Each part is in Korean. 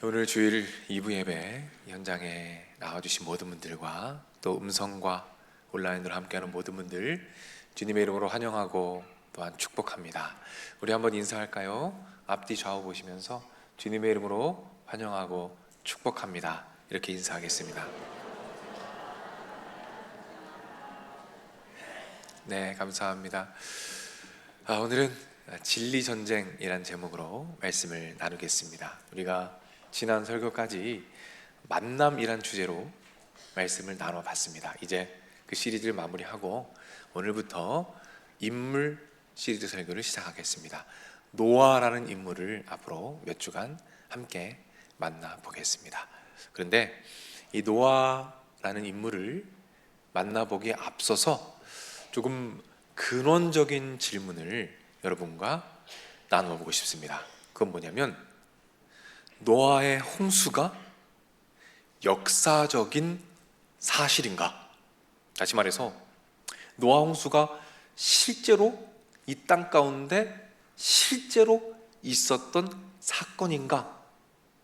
오늘 주일 2부 예배 현장에 나와주신 모든 분들과 또 음성과 온라인으로 함께하는 모든 분들 주님의 이름으로 환영하고 또한 축복합니다. 우리 한번 인사할까요? 앞뒤 좌우 보시면서 주님의 이름으로 환영하고 축복합니다. 이렇게 인사하겠습니다. 네, 감사합니다. 오늘은 진리전쟁이란 제목으로 말씀을 나누겠습니다. 우리가 지난 설교까지 만남이란 주제로 말씀을 나눠봤습니다. 이제 그 시리즈를 마무리하고 오늘부터 인물 시리즈 설교를 시작하겠습니다. 노아라는 인물을 앞으로 몇 주간 함께 만나보겠습니다. 그런데 이 노아라는 인물을 만나보기에 앞서서 조금 근원적인 질문을 여러분과 나눠보고 싶습니다. 그건 뭐냐면 노아의 홍수가 역사적인 사실인가? 다시 말해서 노아 홍수가 실제로 이 땅 가운데 실제로 있었던 사건인가?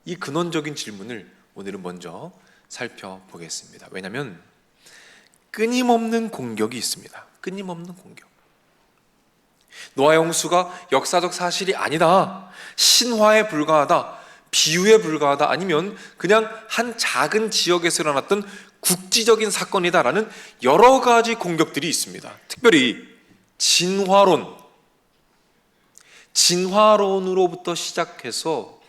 이 근원적인 질문을 오늘은 먼저 살펴보겠습니다. 왜냐하면 끊임없는 공격이 있습니다. 끊임없는 공격. 노아의 홍수가 역사적 사실이 아니다, 신화에 불과하다, 비유에 불과하다, 아니면 그냥 한 작은 지역에서 일어났던 국지적인 사건이다라는 여러 가지 공격들이 있습니다. 특별히 진화론으로부터 시작해서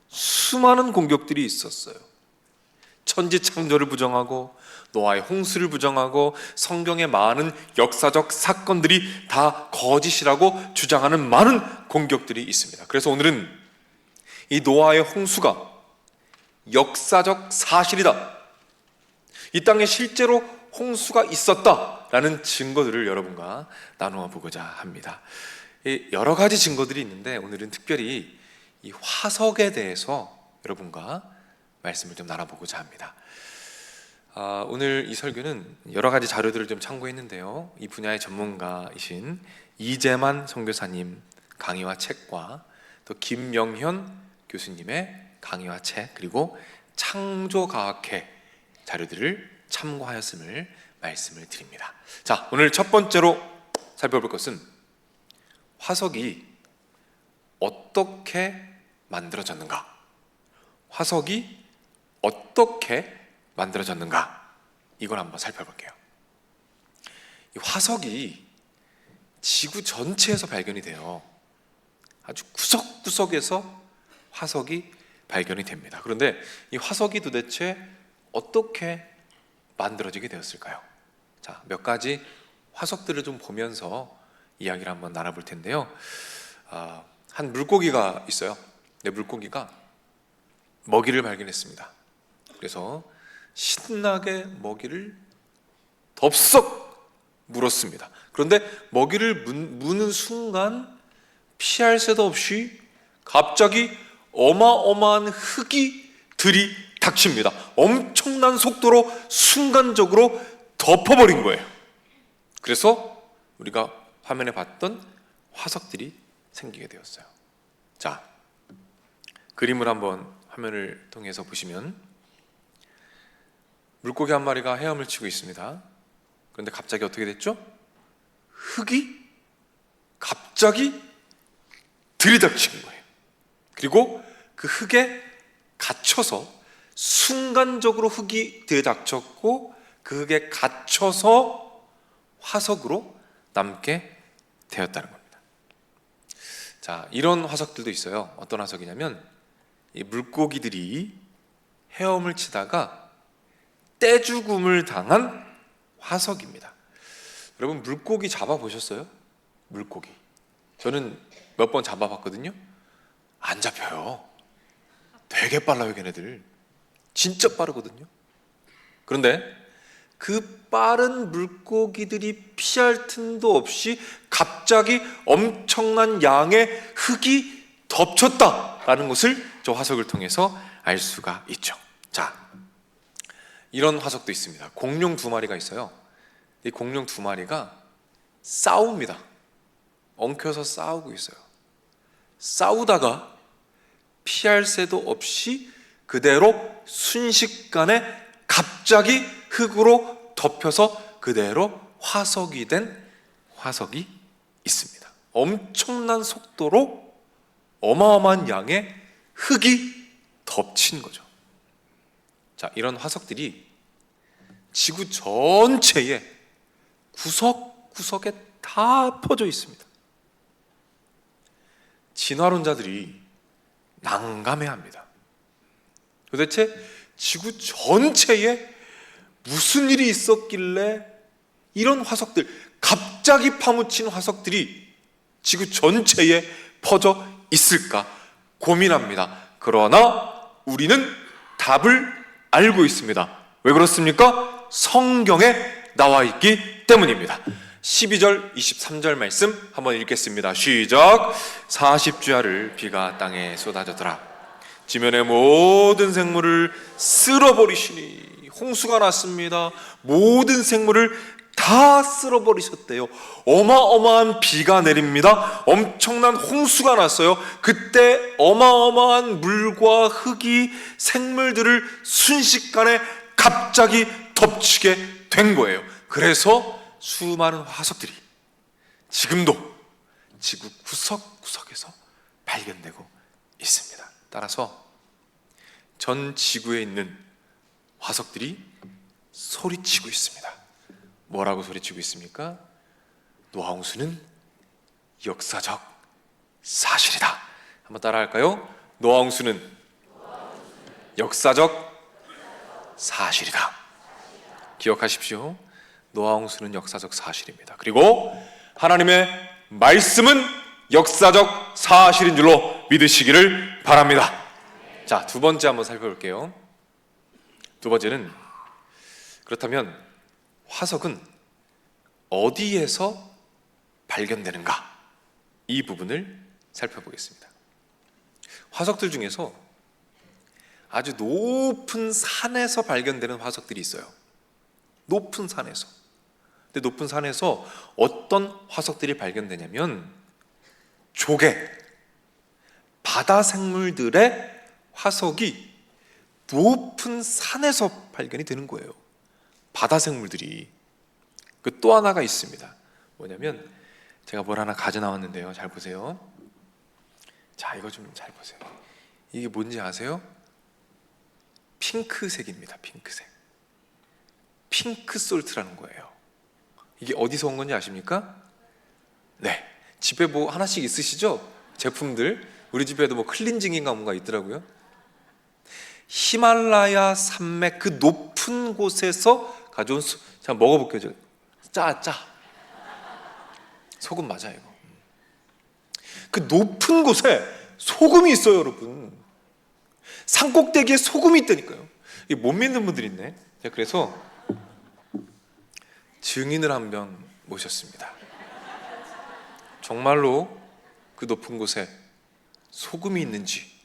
수많은 공격들이 있었어요. 천지창조를 부정하고 노아의 홍수를 부정하고 성경의 많은 역사적 사건들이 다 거짓이라고 주장하는 많은 공격들이 있습니다. 그래서 오늘은 이 노아의 홍수가 역사적 사실이다, 이 땅에 실제로 홍수가 있었다라는 증거들을 여러분과 나누어 보고자 합니다. 여러 가지 증거들이 있는데 오늘은 특별히 이 화석에 대해서 여러분과 말씀을 좀 나눠보고자 합니다. 오늘 이 설교는 여러 가지 자료들을 좀 참고했는데요, 이 분야의 전문가이신 이재만 선교사님 강의와 책과 또 김명현 교수님의 강의와 책, 그리고 창조과학회 자료들을 참고하였음을 말씀을 드립니다. 자, 오늘 첫 번째로 살펴볼 것은 화석이 어떻게 만들어졌는가? 화석이 어떻게 만들어졌는가? 이걸 한번 살펴볼게요. 이 화석이 지구 전체에서 발견이 돼요. 아주 구석구석에서 화석이 발견이 됩니다. 그런데 이 화석이 도대체 어떻게 만들어지게 되었을까요? 자, 몇 가지 화석들을 좀 보면서 이야기를 한번 나눠볼 텐데요. 한 물고기가 있어요. 네, 물고기가 먹이를 발견했습니다. 그래서 신나게 먹이를 덥석 물었습니다. 그런데 먹이를 무는 순간 피할 새도 없이 갑자기 어마어마한 흙이 들이닥칩니다. 엄청난 속도로 순간적으로 덮어버린 거예요. 그래서 우리가 화면에 봤던 화석들이 생기게 되었어요. 자, 그림을 한번 화면을 통해서 보시면 물고기 한 마리가 헤엄을 치고 있습니다. 그런데 갑자기 어떻게 됐죠? 흙이 갑자기 들이닥친 거예요. 그리고 그 흙에 갇혀서 순간적으로 흙이 들이닥쳤고 그 흙에 갇혀서 화석으로 남게 되었다는 겁니다. 자, 이런 화석들도 있어요. 어떤 화석이냐면 이 물고기들이 헤엄을 치다가 떼죽음을 당한 화석입니다. 여러분, 물고기 잡아보셨어요? 물고기. 저는 몇 번 잡아봤거든요. 안 잡혀요. 되게 빨라요, 걔네들. 진짜 빠르거든요. 그런데 그 빠른 물고기들이 피할 틈도 없이 갑자기 엄청난 양의 흙이 덮쳤다라는 것을 저 화석을 통해서 알 수가 있죠. 자, 이런 화석도 있습니다. 공룡 2마리가 있어요. 이 공룡 2마리가 싸웁니다. 엉켜서 싸우고 있어요. 싸우다가 피할 새도 없이 그대로 순식간에 갑자기 흙으로 덮여서 그대로 화석이 된 화석이 있습니다. 엄청난 속도로 어마어마한 양의 흙이 덮친 거죠. 자, 이런 화석들이 지구 전체에 구석구석에 다 퍼져 있습니다. 진화론자들이 난감해합니다. 도대체 지구 전체에 무슨 일이 있었길래 이런 화석들, 갑자기 파묻힌 화석들이 지구 전체에 퍼져 있을까 고민합니다. 그러나 우리는 답을 알고 있습니다. 왜 그렇습니까? 성경에 나와 있기 때문입니다. 12절, 23절 말씀 한번 읽겠습니다. 시작. 40주야를 비가 땅에 쏟아졌더라. 지면의 모든 생물을 쓸어버리시니 홍수가 났습니다. 모든 생물을 다 쓸어버리셨대요. 어마어마한 비가 내립니다. 엄청난 홍수가 났어요. 그때 어마어마한 물과 흙이 생물들을 순식간에 갑자기 덮치게 된 거예요. 그래서 수많은 화석들이 지금도 지구 구석구석에서 발견되고 있습니다. 따라서 전 지구에 있는 화석들이 소리치고 있습니다. 뭐라고 소리치고 있습니까? 노아홍수는 역사적 사실이다. 한번 따라할까요? 노아홍수는 역사적 사실이다. 기억하십시오. 노아홍수는 역사적 사실입니다. 그리고 하나님의 말씀은 역사적 사실인 줄로 믿으시기를 바랍니다. 자, 두 번째 한번 살펴볼게요. 두 번째는, 그렇다면 화석은 어디에서 발견되는가? 이 부분을 살펴보겠습니다. 화석들 중에서 아주 높은 산에서 발견되는 화석들이 있어요. 높은 산에서. 근데 높은 산에서 어떤 화석들이 발견되냐면 조개, 바다 생물들의 화석이 높은 산에서 발견이 되는 거예요. 바다 생물들이. 그 또 하나가 있습니다. 뭐냐면 제가 뭘 하나 가져 나왔는데요. 잘 보세요. 자, 이거 좀 잘 보세요. 이게 뭔지 아세요? 핑크색입니다. 핑크색. 핑크솔트라는 거예요. 이게 어디서 온 건지 아십니까? 네, 집에 뭐 하나씩 있으시죠? 제품들. 우리 집에도 뭐 클렌징인가 뭔가 있더라고요. 히말라야 산맥 그 높은 곳에서 가져온 자, 먹어볼게요. 짜. 소금 맞아 이거. 그 높은 곳에 소금이 있어요, 여러분. 산꼭대기에 소금이 있다니까요. 이게 못 믿는 분들이 있네. 그래서 증인을 한 명 모셨습니다. 정말로 그 높은 곳에 소금이 있는지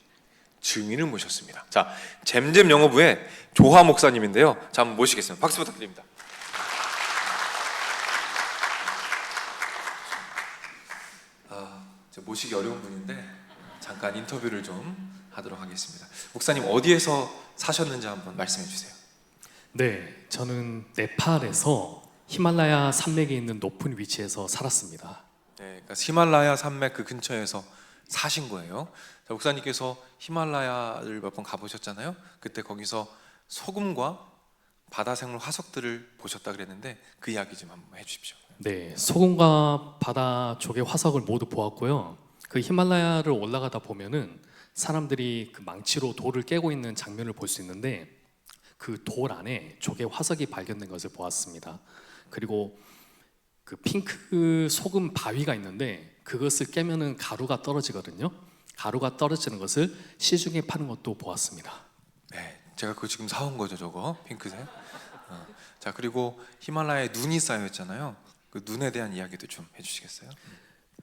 증인을 모셨습니다. 자, 잼잼 영어부의 조화 목사님인데요. 자, 한번 모시겠습니다. 박수 부탁드립니다. 모시기 어려운 분인데 잠깐 인터뷰를 좀 하도록 하겠습니다. 목사님, 어디에서 사셨는지 한번 말씀해 주세요. 네, 저는 네팔에서 히말라야 산맥에 있는 높은 위치에서 살았습니다. 네, 그러니까 히말라야 산맥 그 근처에서 사신 거예요. 자, 목사님께서 히말라야를 몇 번 가보셨잖아요. 그때 거기서 소금과 바다 생물 화석들을 보셨다 그랬는데 그 이야기 좀 한번 해주십시오. 네, 소금과 바다 조개 화석을 모두 보았고요. 그 히말라야를 올라가다 보면은 사람들이 그 망치로 돌을 깨고 있는 장면을 볼 수 있는데 그 돌 안에 조개 화석이 발견된 것을 보았습니다. 그리고 그 핑크 소금 바위가 있는데 그것을 깨면은 가루가 떨어지거든요. 가루가 떨어지는 것을 시중에 파는 것도 보았습니다. 네, 제가 그거 지금 사온 거죠, 저거 핑크색. 자, 그리고 히말라야에 눈이 쌓여 있잖아요. 그 눈에 대한 이야기도 좀 해주시겠어요?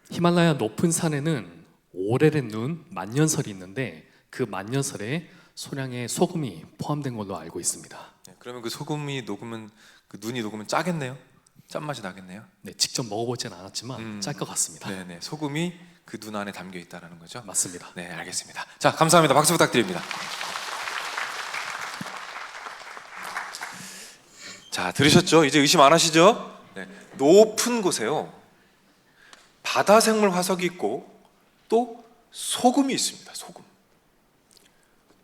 히말라야 높은 산에는 오래된 눈, 만년설이 있는데 그 만년설에 소량의 소금이 포함된 걸로 알고 있습니다. 네, 그러면 그 소금이 녹으면 그 눈이 녹으면 짜겠네요. 짠맛이 나겠네요. 네, 직접 먹어보진 않았지만 짤 것 같습니다. 네, 소금이 그 눈 안에 담겨 있다라는 거죠. 맞습니다. 네, 알겠습니다. 자, 감사합니다. 박수 부탁드립니다. 자, 들으셨죠? 이제 의심 안 하시죠? 네. 높은 곳에요, 바다 생물 화석이 있고 또 소금이 있습니다. 소금.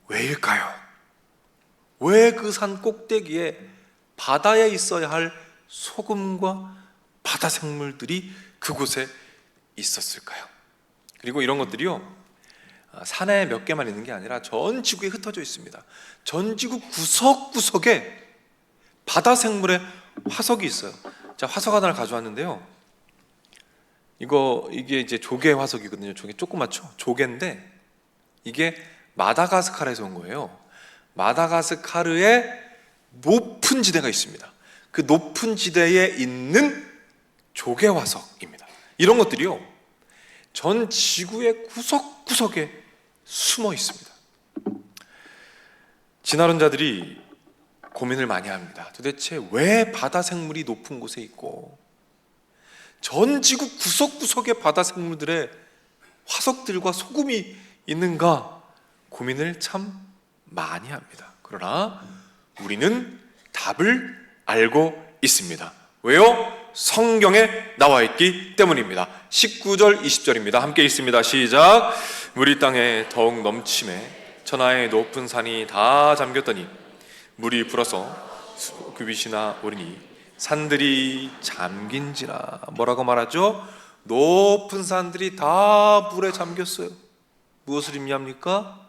왜일까요? 왜 그 산 꼭대기에 바다에 있어야 할 소금과 바다 생물들이 그곳에 있었을까요? 그리고 이런 것들이요, 산에 몇 개만 있는 게 아니라 전 지구에 흩어져 있습니다. 전 지구 구석구석에 바다 생물의 화석이 있어요. 자, 화석 하나를 가져왔는데요. 이게 이제 조개 화석이거든요. 조개 조그맣죠? 조개인데 이게 마다가스카르에서 온 거예요. 마다가스카르에 높은 지대가 있습니다. 그 높은 지대에 있는 조개 화석입니다. 이런 것들이요, 전 지구의 구석구석에 숨어 있습니다. 진화론자들이 고민을 많이 합니다. 도대체 왜 바다 생물이 높은 곳에 있고 전 지구 구석구석에 바다 생물들의 화석들과 소금이 있는가 고민을 참 많이 합니다. 그러나 우리는 답을 알고 있습니다. 왜요? 성경에 나와 있기 때문입니다. 19절 20절입니다. 함께 읽습니다. 시작. 물이 땅에 더욱 넘침에 천하의 높은 산이 다 잠겼더니 물이 불어서 그 위시나 오르니 산들이 잠긴지라. 뭐라고 말하죠? 높은 산들이 다 물에 잠겼어요. 무엇을 의미합니까?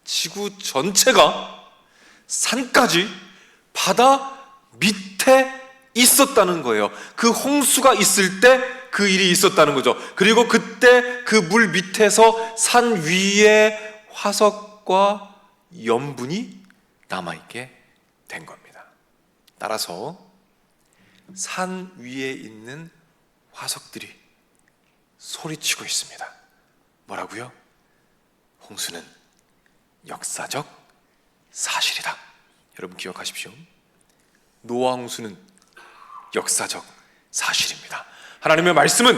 지구 전체가 산까지 바다 밑에 있었다는 거예요. 그 홍수가 있을 때 그 일이 있었다는 거죠. 그리고 그때 그 물 밑에서 산 위에 화석과 염분이 남아있게 된 겁니다. 따라서 산 위에 있는 화석들이 소리치고 있습니다. 뭐라고요? 홍수는 역사적 사실이다. 여러분 기억하십시오. 노아 홍수는 역사적 사실입니다. 하나님의 말씀은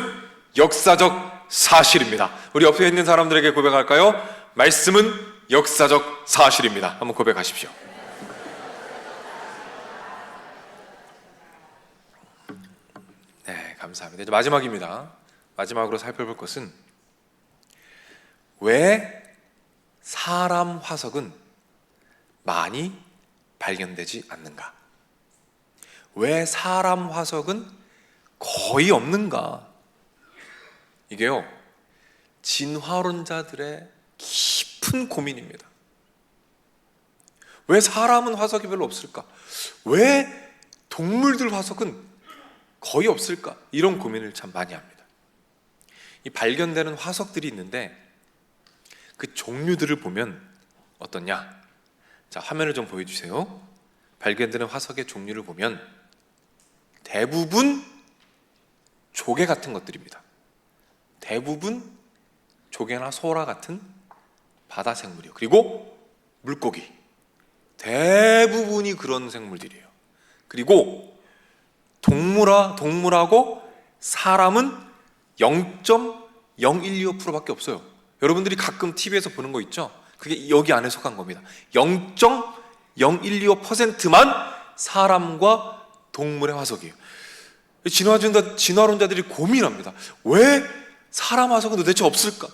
역사적 사실입니다. 우리 옆에 있는 사람들에게 고백할까요? 말씀은 역사적 사실입니다. 한번 고백하십시오. 네, 감사합니다. 이제 마지막입니다. 마지막으로 살펴볼 것은 왜 사람 화석은 많이 발견되지 않는가? 왜 사람 화석은 거의 없는가? 이게요, 진화론자들의 깊은 고민입니다. 왜 사람은 화석이 별로 없을까? 왜 동물들 화석은 거의 없을까? 이런 고민을 참 많이 합니다. 이 발견되는 화석들이 있는데 그 종류들을 보면 어떠냐? 자, 화면을 좀 보여주세요. 발견되는 화석의 종류를 보면 대부분 조개 같은 것들입니다. 대부분 조개나 소라 같은 바다 생물이요. 그리고 물고기. 대부분이 그런 생물들이에요. 그리고 동물하고 사람은 0.0125%밖에 없어요. 여러분들이 가끔 TV에서 보는 거 있죠? 그게 여기 안에 속한 겁니다. 0.0125%만 사람과 동물의 화석이에요. 진화론자들이 고민합니다. 왜 사람 화석은 도대체 없을까?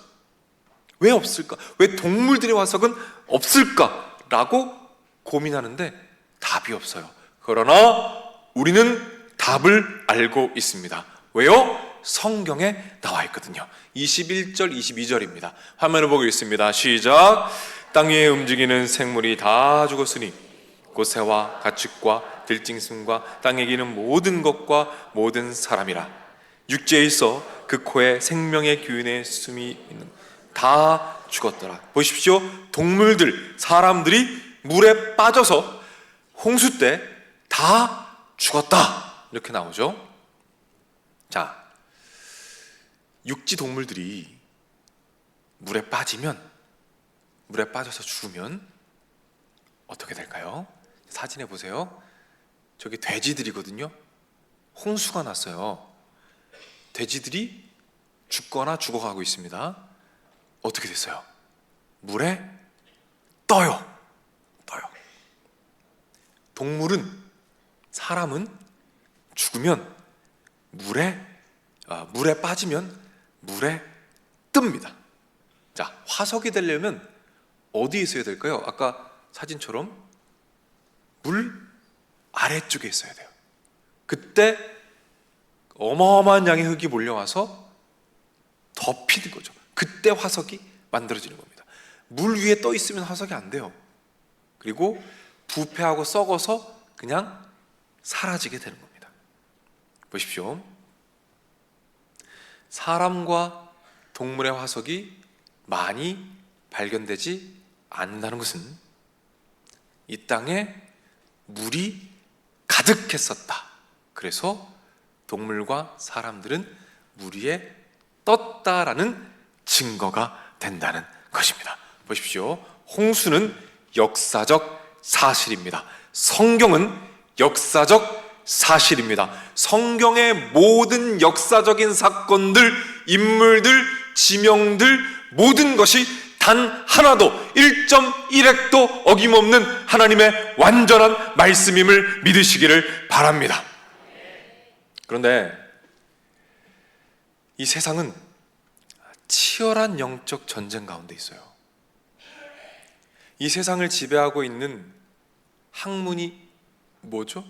왜 없을까? 왜 동물들의 화석은 없을까? 라고 고민하는데 답이 없어요. 그러나 우리는 답을 알고 있습니다. 왜요? 성경에 나와 있거든요. 21절 22절입니다. 화면을 보고 있습니다. 시작. 땅 위에 움직이는 생물이 다 죽었으니 곧 새와 가축과 들짐승과 땅에 기는 모든 것과 모든 사람이라. 육지에 있어 그 코에 생명의 기운의 숨이 있는 다 죽었더라. 보십시오. 동물들, 사람들이 물에 빠져서 홍수 때 다 죽었다. 이렇게 나오죠. 자, 육지 동물들이 물에 빠져서 죽으면 어떻게 될까요? 사진에 보세요. 저기 돼지들이거든요. 홍수가 났어요. 돼지들이 죽거나 죽어가고 있습니다. 어떻게 됐어요? 물에 떠요. 동물은 사람은 죽으면 물에 빠지면 물에 뜹니다. 자, 화석이 되려면 어디에 있어야 될까요? 아까 사진처럼 물 아래쪽에 있어야 돼요. 그때 어마어마한 양의 흙이 몰려와서 덮이는 거죠. 그때 화석이 만들어지는 겁니다. 물 위에 떠 있으면 화석이 안 돼요. 그리고 부패하고 썩어서 그냥 사라지게 되는 겁니다. 보십시오. 사람과 동물의 화석이 많이 발견되지 않는다는 것은 이 땅에 물이 가득했었다. 그래서 동물과 사람들은 물 위에 떴다라는 증거가 된다는 것입니다. 보십시오. 홍수는 역사적 사실입니다. 성경은 역사적 사실입니다. 성경의 모든 역사적인 사건들, 인물들, 지명들, 모든 것이 단 하나도 1.1획도 어김없는 하나님의 완전한 말씀임을 믿으시기를 바랍니다. 그런데 이 세상은 치열한 영적 전쟁 가운데 있어요. 이 세상을 지배하고 있는 학문이 뭐죠?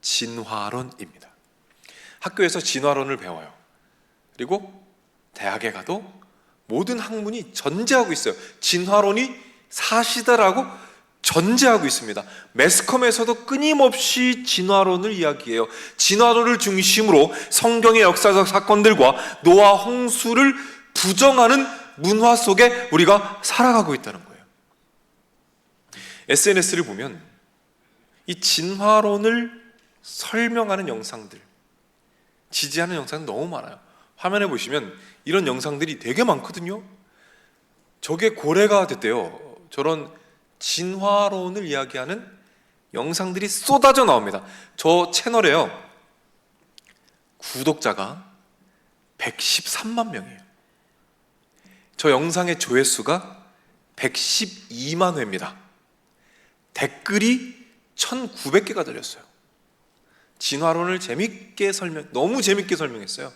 진화론입니다. 학교에서 진화론을 배워요. 그리고 대학에 가도 모든 학문이 전제하고 있어요. 진화론이 사실이다라고 전제하고 있습니다. 매스컴에서도 끊임없이 진화론을 이야기해요. 진화론을 중심으로 성경의 역사적 사건들과 노아 홍수를 부정하는 문화 속에 우리가 살아가고 있다는 거예요. SNS를 보면 이 진화론을 설명하는 영상들, 지지하는 영상이 너무 많아요. 화면에 보시면 이런 영상들이 되게 많거든요. 저게 고래가 됐대요. 저런 진화론을 이야기하는 영상들이 쏟아져 나옵니다. 저 채널에요, 구독자가 113만 명이에요. 저 영상의 조회수가 112만 회입니다. 댓글이 1900개가 달렸어요. 진화론을 너무 재밌게 설명했어요.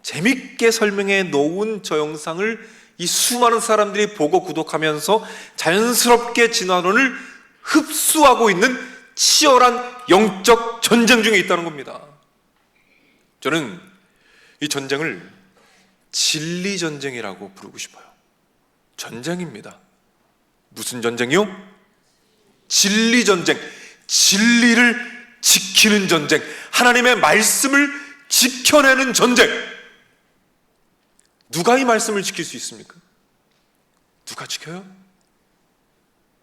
재밌게 설명해 놓은 저 영상을 이 수많은 사람들이 보고 구독하면서 자연스럽게 진화론을 흡수하고 있는 치열한 영적 전쟁 중에 있다는 겁니다. 저는 이 전쟁을 진리 전쟁이라고 부르고 싶어요. 전쟁입니다. 무슨 전쟁이요? 진리 전쟁. 진리를 지키는 전쟁. 하나님의 말씀을 지켜내는 전쟁. 누가 이 말씀을 지킬 수 있습니까? 누가 지켜요?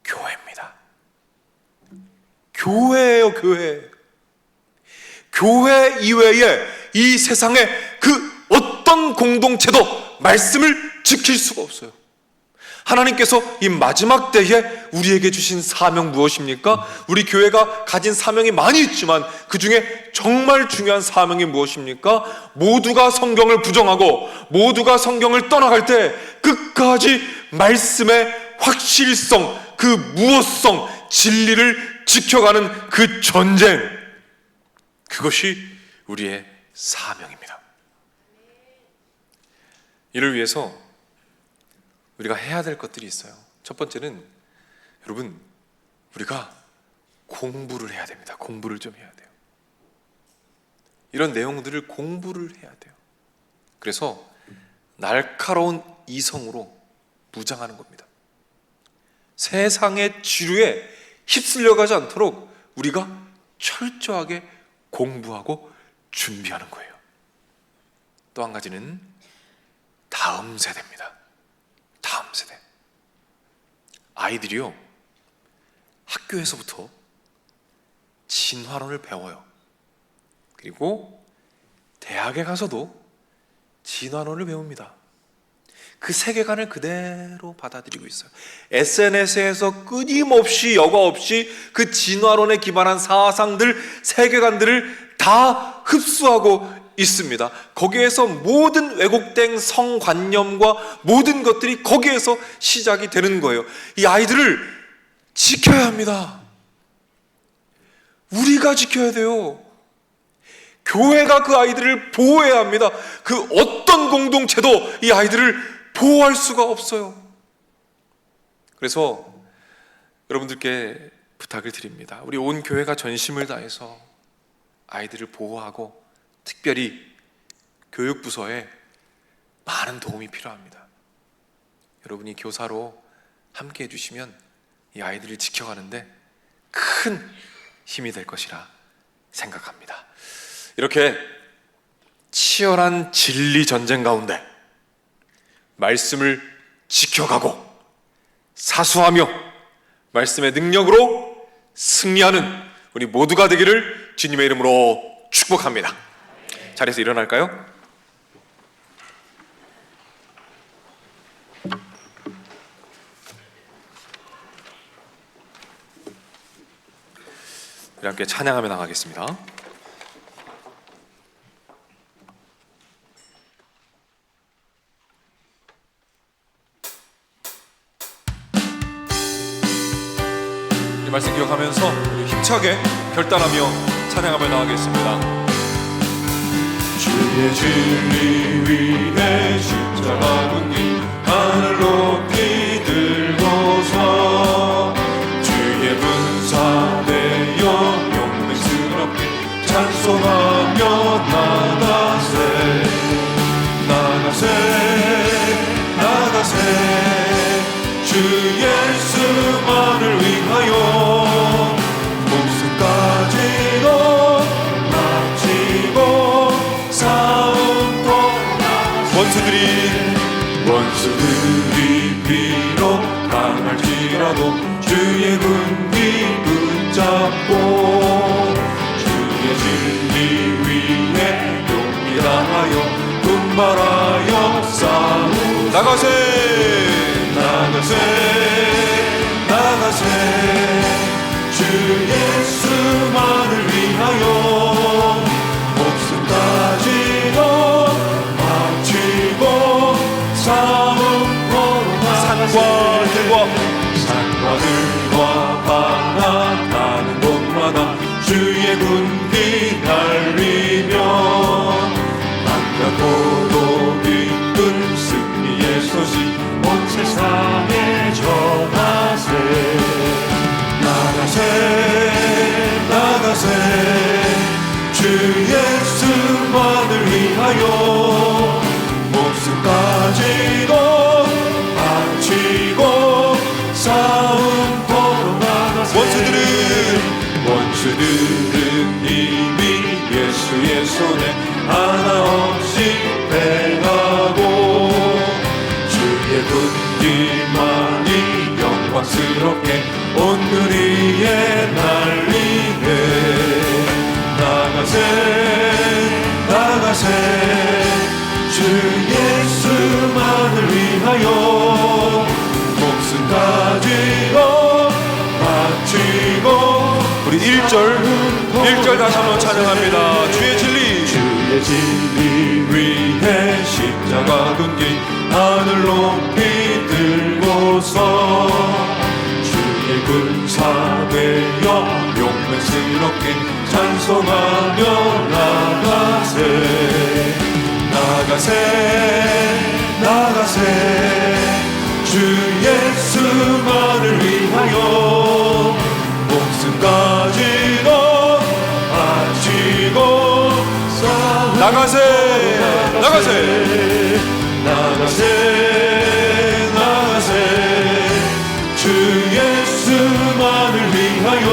교회입니다. 교회예요, 교회. 교회 이외에 이 세상에 그 어떤 공동체도 말씀을 지킬 수가 없어요. 하나님께서 이 마지막 때에 우리에게 주신 사명 무엇입니까? 우리 교회가 가진 사명이 많이 있지만 그 중에 정말 중요한 사명이 무엇입니까? 모두가 성경을 부정하고 모두가 성경을 떠나갈 때 끝까지 말씀의 확실성, 그 무엇성, 진리를 지켜가는 그 전쟁, 그것이 우리의 사명입니다. 이를 위해서 우리가 해야 될 것들이 있어요. 첫 번째는 여러분, 우리가 공부를 해야 됩니다. 공부를 좀 해야 돼요. 이런 내용들을 공부를 해야 돼요. 그래서 날카로운 이성으로 무장하는 겁니다. 세상의 지류에 휩쓸려가지 않도록 우리가 철저하게 공부하고 준비하는 거예요. 또 한 가지는 다음 세대입니다. 다음 세대. 아이들이요, 학교에서부터 진화론을 배워요. 그리고 대학에 가서도 진화론을 배웁니다. 그 세계관을 그대로 받아들이고 있어요. SNS에서 끊임없이 여과 없이 그 진화론에 기반한 사상들, 세계관들을 다 흡수하고 있습니다. 거기에서 모든 왜곡된 성관념과 모든 것들이 거기에서 시작이 되는 거예요. 이 아이들을 지켜야 합니다. 우리가 지켜야 돼요. 교회가 그 아이들을 보호해야 합니다. 그 어떤 공동체도 이 아이들을 보호할 수가 없어요. 그래서 여러분들께 부탁을 드립니다. 우리 온 교회가 전심을 다해서 아이들을 보호하고, 특별히 교육부서에 많은 도움이 필요합니다. 여러분이 교사로 함께 해주시면 이 아이들을 지켜가는데 큰 힘이 될 것이라 생각합니다. 이렇게 치열한 진리 전쟁 가운데 말씀을 지켜가고 사수하며 말씀의 능력으로 승리하는 우리 모두가 되기를 주님의 이름으로 축복합니다. 자리에서 일어날까요? 우리 함께 찬양하며 나가겠습니다. 이 말씀 기억하면서 우리 힘차게 결단하며 찬양하며 나가겠습니다. 주의 진리 위에 십자가 군기 하늘 높이 들고서 주의 분사되어 용맹스럽게 찬송하며 나가세 나가세 나가세 주 예수만을 위하여 목숨까지도 바치고 싸움도 원수들이 비록 강할지라도 주의 군기 붙잡고 주의 진리 위에 용기 다하여 분발하여 싸우 나가세 나가세 나가세 주 예수만을 위하여 목숨까지도 바치고 싸움 산과들과 바라나는 곳마다 주의 군기 날리며 반갑고도 기쁜 승리의 소식 온 세상에 전하세 나가세 나가세 주 예수만을 위하여 목숨까지도 바치고 싸움 보러 나가세 원수들은 이미 예수의 손에 하나 없이 패하고 주의 군기만이 영광스럽게 온 누리에 날리네 나가세 나가세 주 예수만을 위하여 목숨까지도 바치고 우리 1절 다시 한번 찬양합니다. 주의 진리 위에 십자가 군기 하늘 높이 들고서 주의 군사되어 용맹스럽게 찬송하며 나가세 나가세 나가세 주 예수만을 위하여 목숨까지도 바치고 나가세 나가세 나가세 나가세 주 예수만을 위하여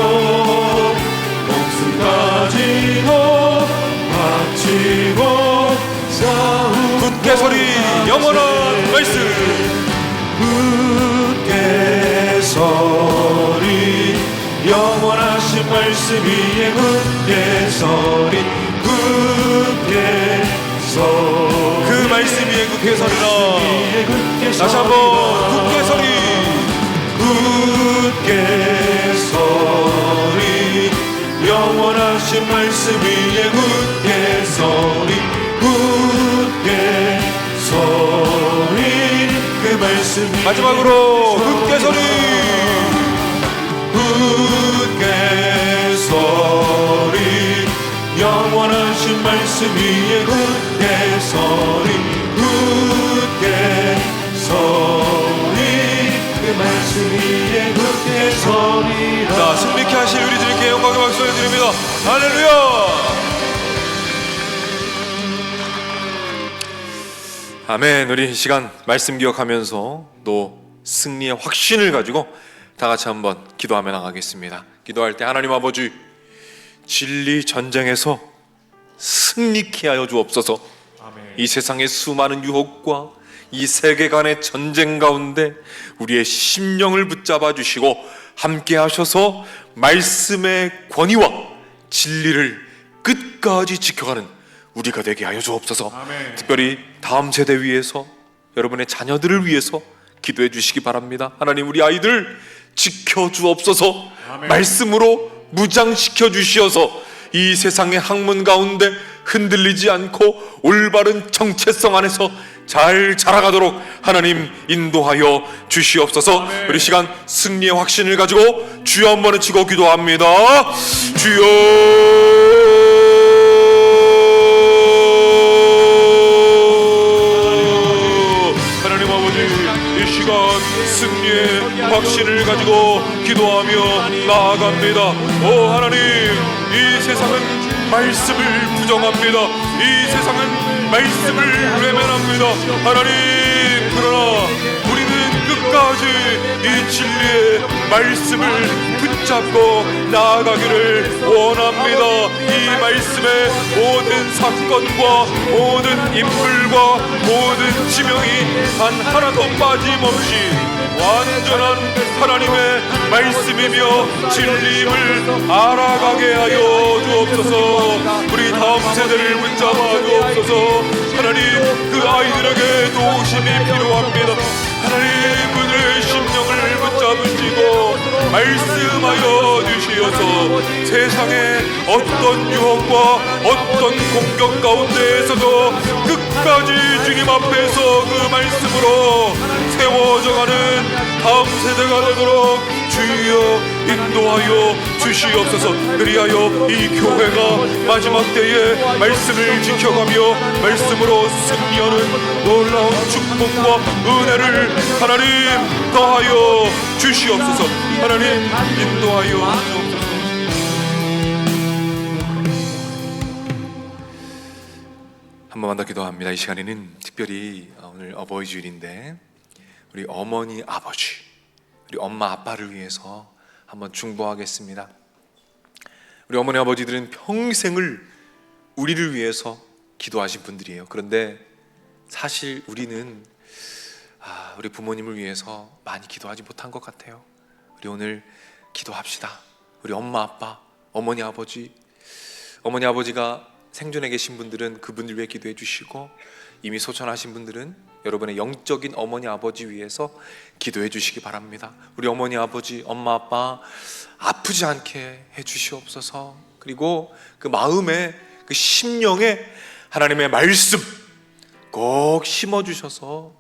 목숨까지도 바치고 굳게 소리 영원한 말씀 굳게 소리 영원하신 말씀 위에 굳게 소리 굳게 소리 그 말씀 위에 굳게 소리라 다시 한번 굳게 소리 굳게 소리 영원하신 말씀 위에 굳게 소리 굳게 소리 그 말씀 마지막으로 굳게 소리 굳게 소리 말씀 위에 굳게 서리 굳게 서리 그 말씀 위에 굳게 서리라. 자, 승리케 하실 우리 주님께 영광의 박수 드립니다. 할렐루야. 아멘. 우리 이 시간 말씀 기억하면서 또 승리의 확신을 가지고 다 같이 한번 기도하며 나가겠습니다. 기도할 때 하나님 아버지, 진리 전쟁에서 승리케 하여 주옵소서. 아멘. 이 세상의 수많은 유혹과 이 세계관의 전쟁 가운데 우리의 심령을 붙잡아 주시고 함께 하셔서 말씀의 권위와 진리를 끝까지 지켜가는 우리가 되게 하여 주옵소서. 아멘. 특별히 다음 세대 위해서, 여러분의 자녀들을 위해서 기도해 주시기 바랍니다. 하나님, 우리 아이들 지켜주옵소서. 아멘. 말씀으로 무장시켜 주시어서 이 세상의 학문 가운데 흔들리지 않고 올바른 정체성 안에서 잘 자라가도록 하나님 인도하여 주시옵소서. 아멘. 우리 시간 승리의 확신을 가지고 주여 한번 외치고 기도합니다. 주여. 승리의 확신을 가지고 기도하며 나아갑니다. 오 하나님, 이 세상은 말씀을 부정합니다. 이 세상은 말씀을 외면합니다. 하나님, 그러나 우리는 끝까지 이 진리의 말씀을 붙잡고 나아가기를 원합니다. 이 말씀의 모든 사건과 모든 인물과 모든 지명이 단 하나도 빠짐없이 완전한 하나님의 말씀이며 진리임을 알아가게 하여 주옵소서. 우리 다음 세대를 붙잡아 주옵소서. 하나님, 그 아이들에게 도우심이 필요합니다. 하나님, 그들의 심령을 붙잡으시고 말씀하여 주시어서 세상의 어떤 유혹과 어떤 공격 가운데에서도 끝까지 주님 앞에서 그 말씀으로 세워져가는 다음 세대가 되도록 주여 인도하여 주시옵소서. 그리하여 이 교회가 마지막 때에 말씀을 지켜가며 말씀으로 승리하는 놀라운 축복과 은혜를 하나님 더하여 주시옵소서. 하나님 인도하여 주옵소서. 한 번만 더 기도합니다. 이 시간에는 특별히 오늘 어버이 주일인데 우리 어머니 아버지, 우리 엄마 아빠를 위해서 한번 중보하겠습니다. 우리 어머니 아버지들은 평생을 우리를 위해서 기도하신 분들이에요. 그런데 사실 우리는 우리 부모님을 위해서 많이 기도하지 못한 것 같아요. 우리 오늘 기도합시다. 우리 엄마 아빠, 어머니 아버지가 생존해 계신 분들은 그분들 위해 기도해 주시고, 이미 소천하신 분들은 여러분의 영적인 어머니 아버지 위해서 기도해 주시기 바랍니다. 우리 어머니 아버지, 엄마 아빠 아프지 않게 해 주시옵소서. 그리고 그 마음에, 그 심령에 하나님의 말씀 꼭 심어 주셔서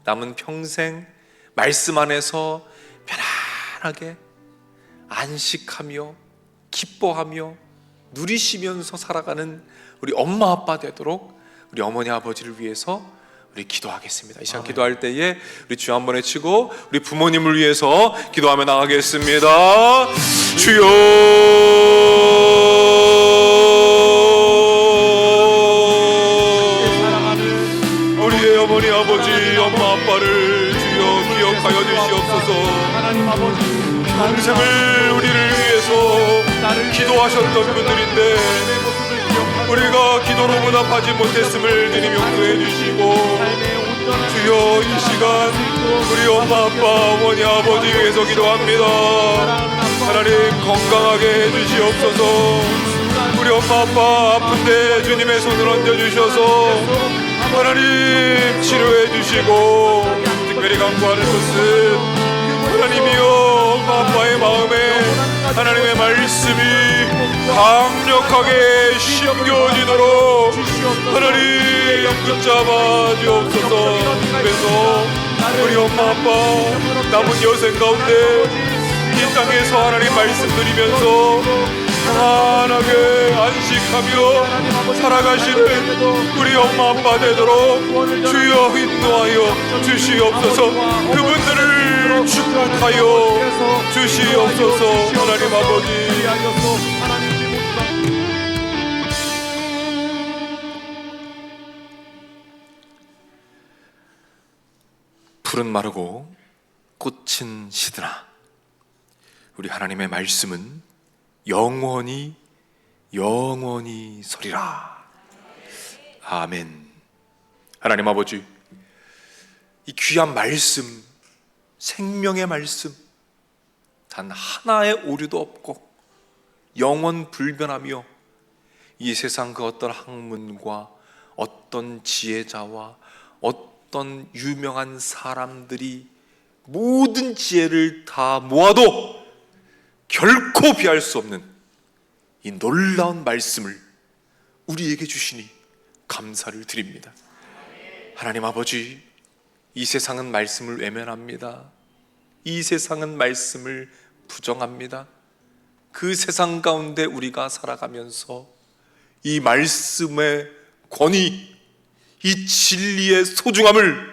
남은 평생 말씀 안에서 편안하게 안식하며 기뻐하며 누리시면서 살아가는 우리 엄마 아빠 되도록 우리 어머니 아버지를 위해서 우리 기도하겠습니다. 이 시간 기도할 때에 우리 주 한번 외치고 우리 부모님을 위해서 기도하며 나가겠습니다. 주여, 우리의 어머니 아버지 엄마 아빠를 주여 기억하여 주시옵소서. 평생을 우리를 위해서 기도하셨던 분들인데 우리가 기도로 보답하지 못했음을 주님 용서해 주시고, 주여 이 시간 우리 엄마 아빠 어머니 아버지 위해서 기도합니다. 하나님 건강하게 해주시옵소서. 우리 엄마 아빠 아픈데 주님의 손을 얹어주셔서 하나님 치료해 주시고, 특별히 간구하는 것은 하나님이여 엄마 아빠의 마음에 하나님의 말씀이 강력하게 심겨지도록 하나님 붙잡아 주옵소서. 그래서 우리 엄마 아빠 남은 여생 가운데 이 땅에서 하나님 말씀 드리면서 편안하게 안식하며 살아가시는 우리 엄마 아빠 되도록 주여 인도하여 주시옵소서. 그분들을 축복하여 주시옵소서. 하나님 아버지, 풀은 마르고 꽃은 시드나 우리 하나님의 말씀은 영원히 서리라. 아멘. 하나님 아버지, 이 귀한 말씀, 생명의 말씀, 단 하나의 오류도 없고 영원 불변하며 이 세상 그 어떤 학문과 어떤 지혜자와 어떤 유명한 사람들이 모든 지혜를 다 모아도 결코 비할 수 없는 이 놀라운 말씀을 우리에게 주시니 감사를 드립니다. 하나님 아버지, 이 세상은 말씀을 외면합니다. 이 세상은 말씀을 부정합니다. 그 세상 가운데 우리가 살아가면서 이 말씀의 권위, 이 진리의 소중함을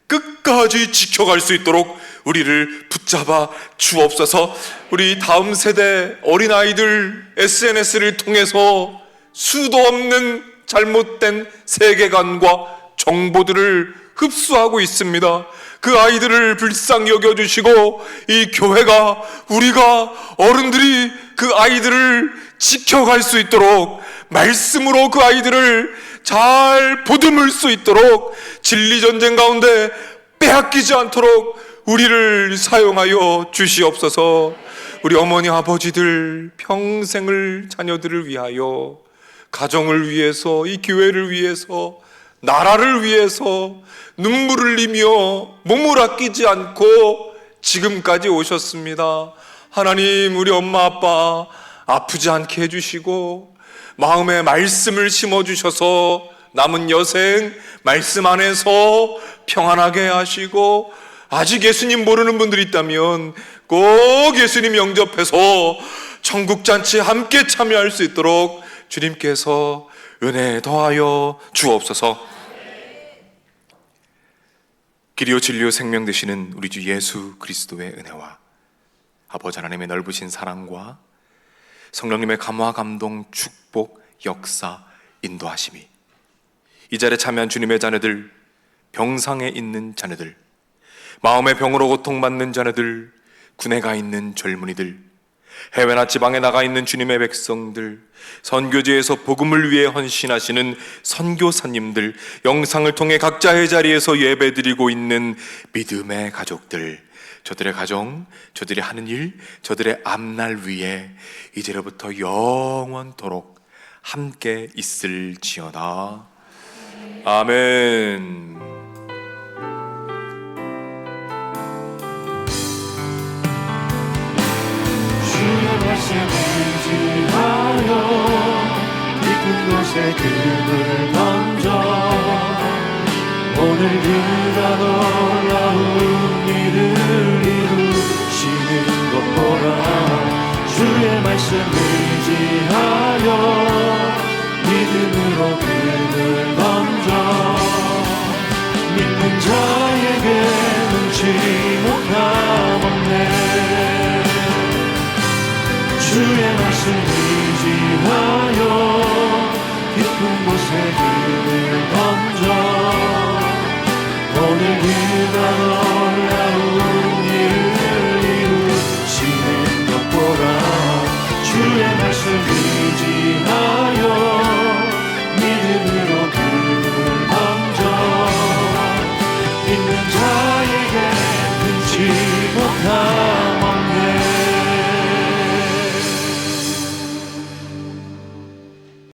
끝까지 지켜갈 수 있도록 우리를 붙잡아 주옵소서. 우리 다음 세대 어린아이들 SNS를 통해서 수도 없는 잘못된 세계관과 정보들을 흡수하고 있습니다. 그 아이들을 불쌍히 여겨주시고 이 교회가, 우리가 어른들이 그 아이들을 지켜갈 수 있도록 말씀으로 그 아이들을 잘 보듬을 수 있도록 진리전쟁 가운데 빼앗기지 않도록 우리를 사용하여 주시옵소서. 우리 어머니 아버지들 평생을 자녀들을 위하여, 가정을 위해서, 이 교회를 위해서, 나라를 위해서 눈물을 흘리며 몸을 아끼지 않고 지금까지 오셨습니다. 하나님, 우리 엄마 아빠 아프지 않게 해주시고 마음에 말씀을 심어주셔서 남은 여생 말씀 안에서 평안하게 하시고, 아직 예수님 모르는 분들이 있다면 꼭 예수님 영접해서 천국잔치에 함께 참여할 수 있도록 주님께서 은혜 더하여 주옵소서. 길이요 진리요 생명 되시는 우리 주 예수 그리스도의 은혜와 아버지 하나님의 넓으신 사랑과 성령님의 감화 감동 축복 역사 인도하심이 이 자리에 참여한 주님의 자녀들, 병상에 있는 자녀들, 마음의 병으로 고통받는 자녀들, 군에 가 있는 젊은이들, 해외나 지방에 나가 있는 주님의 백성들, 선교지에서 복음을 위해 헌신하시는 선교사님들, 영상을 통해 각자의 자리에서 예배드리고 있는 믿음의 가족들, 저들의 가정, 저들이 하는 일, 저들의 앞날 위에 이제로부터 영원토록 함께 있을지어다. 아멘. 주의 말씀을 지하여 깊은 곳에 금을 던져 오늘 그가 놀라운 일을 이루시는 것 보라. 주의 말씀을 지하여 믿음으로 금을 던져 믿는 자에게 눈치 못함 없네. 주의 말씀 의지하여 깊은 곳에 금을 던져 오늘 그가